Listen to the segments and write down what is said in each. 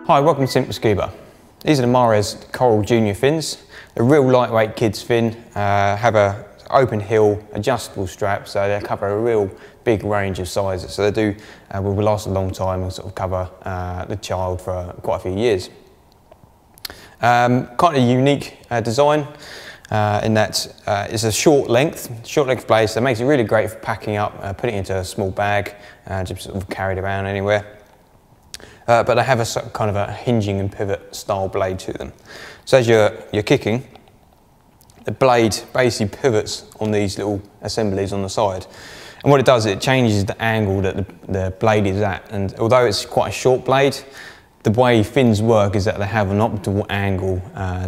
Hi, welcome to Simple Scuba. These are the Mares Coral Junior fins. They're a real lightweight kids fin, have a open heel, adjustable strap, so they cover a real big range of sizes. So they will last a long time and sort of cover the child for quite a few years. Kind of unique design in that it's a short length blade, so it makes it really great for packing up, putting it into a small bag, just sort of carried around anywhere. But they have a kind of a hinging and pivot style blade to them. So as you're kicking, the blade basically pivots on these little assemblies on the side. And what it does, it changes the angle that the blade is at. And although it's quite a short blade, the way fins work is that they have an optimal angle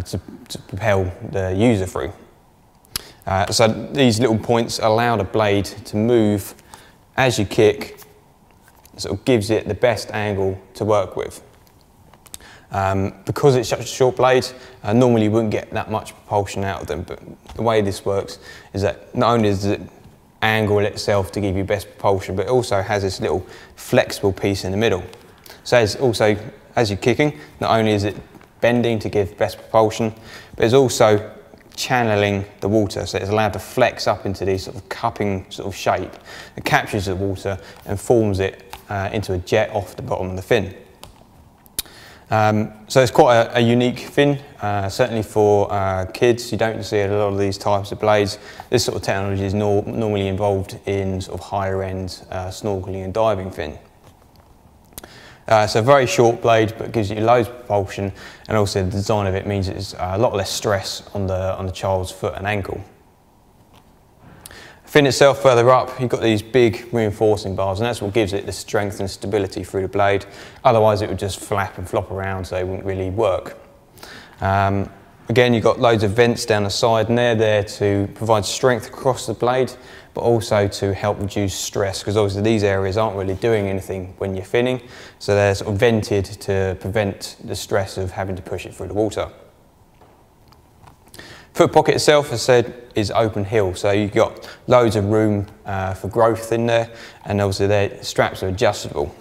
to propel the user through. So these little points allow the blade to move as you kick. Sort of gives it the best angle to work with. Because it's such a short blade, normally you wouldn't get that much propulsion out of them, but the way this works is that not only does it angle itself to give you best propulsion, but it also has this little flexible piece in the middle. So as you're kicking, not only is it bending to give best propulsion, but it's also channeling the water, so it's allowed to flex up into this sort of cupping sort of shape that captures the water and forms it into a jet off the bottom of the fin. So it's quite a unique fin, certainly for kids. You don't see a lot of these types of blades. This sort of technology is normally involved in sort of higher end snorkeling and diving fin. So a very short blade, but gives you loads of propulsion, and also the design of it means it's a lot less stress on the child's foot and ankle. Fin itself further up, you've got these big reinforcing bars, and that's what gives it the strength and stability through the blade. Otherwise it would just flap and flop around, so it wouldn't really work. Again, you've got loads of vents down the side, and they're there to provide strength across the blade, but also to help reduce stress, because obviously these areas aren't really doing anything when you're finning, so they're sort of vented to prevent the stress of having to push it through the water. Foot pocket itself, as I said, is open heel, so you've got loads of room for growth in there, and obviously their straps are adjustable.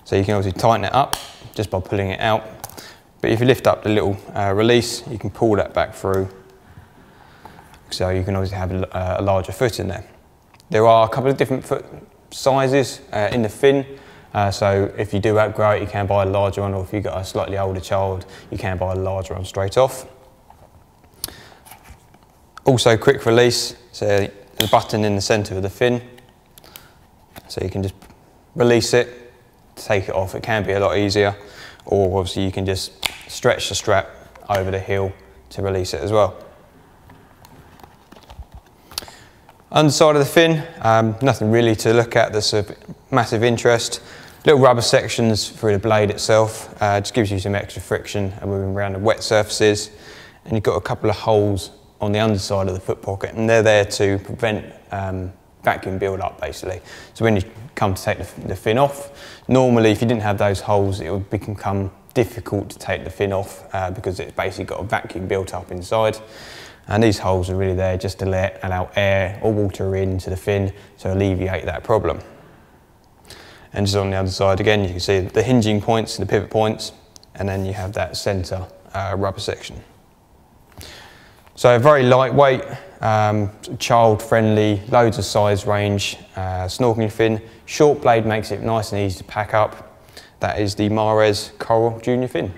So you can obviously tighten it up just by pulling it out, but if you lift up the little release, you can pull that back through, so you can obviously have a larger foot in there. There are a couple of different foot sizes in the fin, so if you do outgrow it, you can buy a larger one, or if you've got a slightly older child, you can buy a larger one straight off. Also quick release, so the button in the centre of the fin, so you can just release it, take it off. It can be a lot easier, or obviously you can just stretch the strap over the heel to release it as well. Underside of the fin, nothing really to look at that's of massive interest. Little rubber sections through the blade itself, just gives you some extra friction and moving around the wet surfaces. And you've got a couple of holes on the underside of the foot pocket, and they're there to prevent vacuum build-up basically. So when you come to take the fin off, normally if you didn't have those holes, it would become difficult to take the fin off because it's basically got a vacuum built up inside. And these holes are really there just to allow air or water into the fin to alleviate that problem. And just on the other side again, you can see the hinging points, the pivot points, and then you have that centre rubber section. So very lightweight, child-friendly, loads of size range, snorkeling fin. Short blade makes it nice and easy to pack up. That is the Mares Coral Junior fin.